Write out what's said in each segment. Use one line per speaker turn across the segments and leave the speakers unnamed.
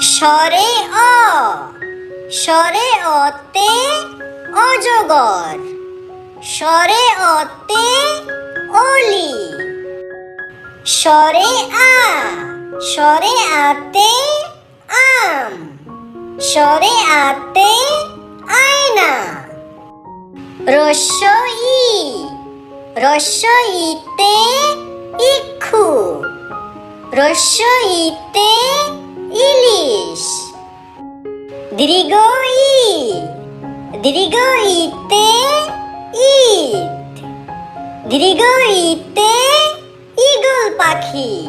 স্বরে অ, স্বরে অতে অজগর, স্বরে অতে অলি। স্বরে আ, স্বরে আতে আম, স্বরে আতে আয়না। রস্য ই, রস্য ইতে ইক্ষু, রস্য ইতে ইলিশ। দীর্ঘ ই, দীর্ঘ ইতে ঈদ, দীর্ঘ ইতে ঈগল পাখি।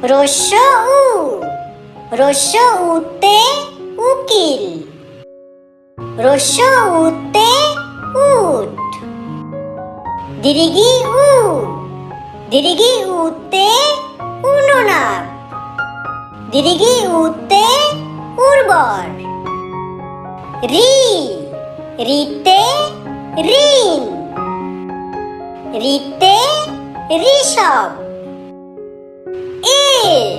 রস্য উ, রস্য উতে উকিল, রস্য উতে উট। দীর্ঘি উ, দীর্ঘি উতে উনুনাপ, দীর্ঘি উতে উর্বর। রি, রিতে ঋণ, রিতে ঋষভ। এ,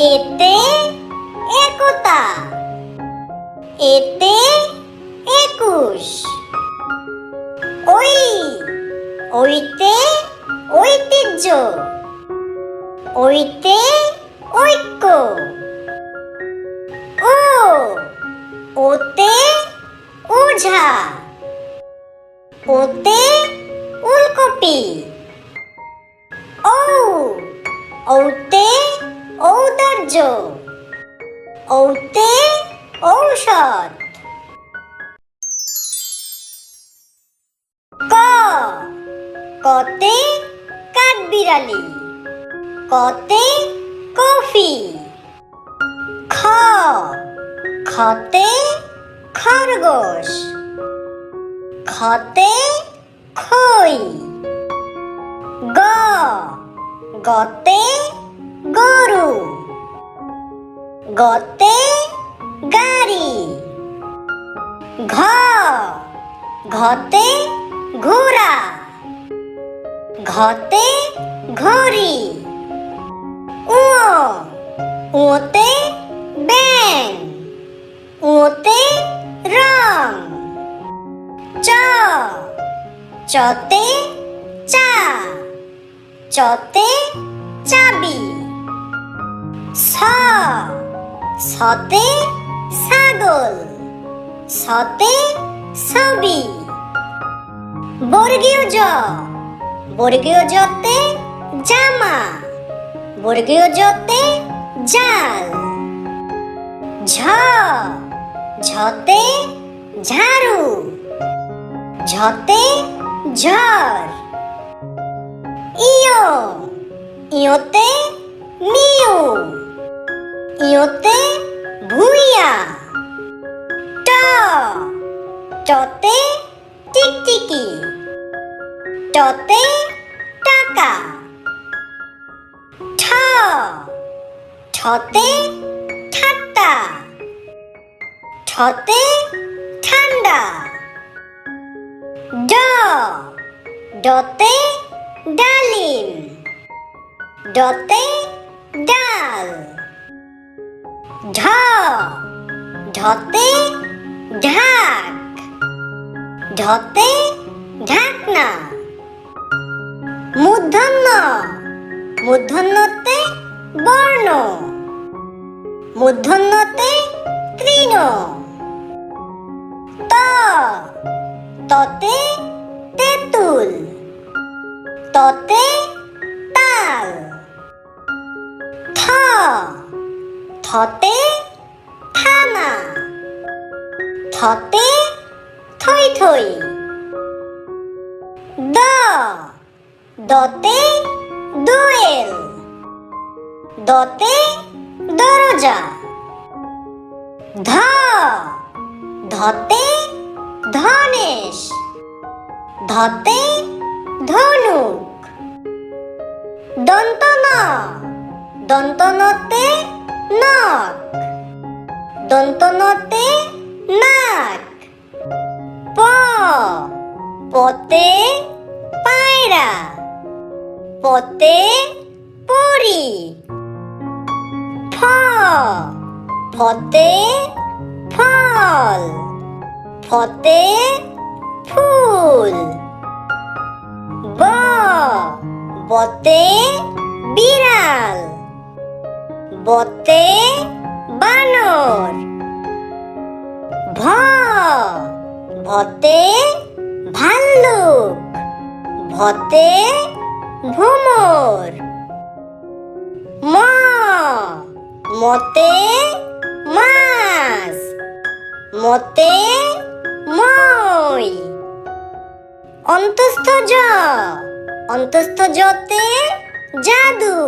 এতে একতা, এতে 21। ওই, ওইতে ঐতিহ্য, ওইতে ঐক্য। ও, ওতে ওঝা, ওতে উলকপি। ঔ, ঔতে ঔদার্য, ঔতে ঔষধ। ক, কতে কাঠবিড়ালি, কতে কফি। খ, খতে খরগোশ, খতে খই। গ, গতে গরু, গতে গাড়ি। ঘ, ঘতে ঘোড়া, ঘতে ঘড়ি। উ, উতে ব্যাঙ, উতে রং। চ, চতে চা, চতে চাবি। ছ, ছতে ছাগল, ছতে ছবি। বর্গীয় জ, বর্গীয় জতে জামা, বর্গীয় জতে জাল। ঝ, ঝতে ঝাড়ু, ঝতে ঝড়। ইয়, ইয়তে মিউ, ইয়তে ভুইয়া। ট, টতে টিকটিকি, টতে টাকা। ঠ, ঠতে ঠাট্টা, ঠতে ঠান্ডা। ড, ডতে ডালিম, ডতে ডাল। ঢ, ঢতে ঢাক, ঢতে ঢাকনা। মূর্ধন্য, মূর্ধন্যতে বর্ণ, মূর্ধন্যতে তৃণ। ত, ততে তেঁতুল, ততে তাল। থ, থতে থানা, থতে থই থই। দ, দতে দোয়েল, দতে দরজা। ধ, ধতে ধনেশ, ধতে ধনুক। দন্ত ন, দন্ত নতে নখ, দন্ত নতে নাক। প, পতে পায়রা, পতে পরি। ফ, ফতে ফল, ফতে ফুল। বতে বিড়াল, বতে বানর। ভতে ভাল্লুক, ভতে ভোমর। মতে মাছ, মতে মই। অন্তস্থ জ, অন্তস্থ জতে জাদু,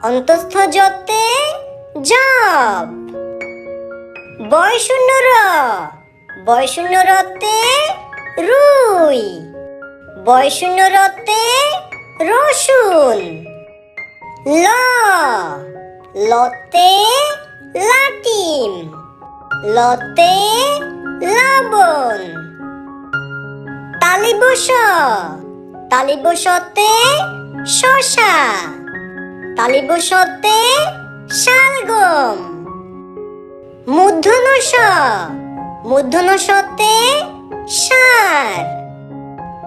অন্তস্থ জতে জব। বয়শূন্য র, বয়শূন্য রতে রুই, বয়শূন্য রতে রসুন। লতে লাটিম, লতে লবণ। তালিবশ, তালিবশতে শসা, তালিবশতে শালগম। মূর্ধন্য ষ, মূর্ধন্য শতে ষাঁড়,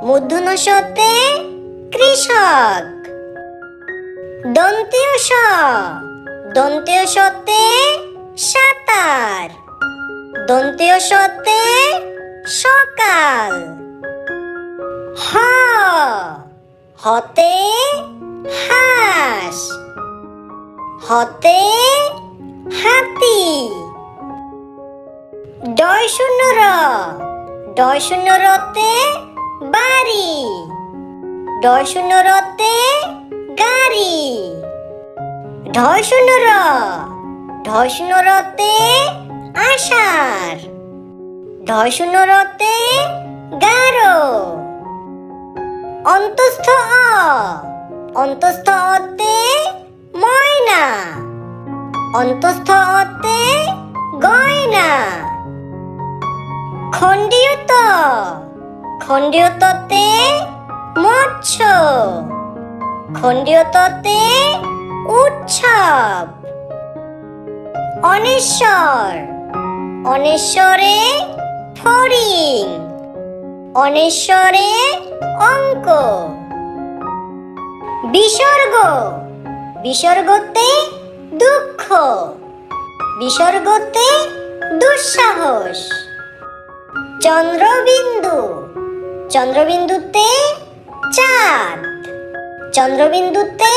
মূর্ধন্য শতে কৃষক। দন্ত্যে স, দন্ত্যে শতে সাঁতার, দন্ত্যে শতে সকাল। হতে হাঁস, হতে হাতি। ডয়শূন্য র, ডয়শূন্য রতে বাড়ি, ডয়শূন্য রতে গাড়ি। ঢয়শূন্য র, ঢয়শূন্য রতে আষাঢ়, ঢয়শূন্য রতে গারো। অন্তস্থ অ, অন্তস্থ অতে ময়না, অন্তস্থ অতে গয়না। খণ্ডীয়ত, খণ্ডীয়ততে মৎস্য, খণ্ডীয়ততে উৎসব। অনেশ্বর, অনেশ্বরে ফড়িং, অনেশ্বরে অঙ্ক। বিসর্গ, বিসর্গতে দুঃখ, বিসর্গতে দুঃসাহস। চন্দ্রবিন্দু, চন্দ্রবিন্দুতে চাঁদ, চন্দ্রবিন্দুতে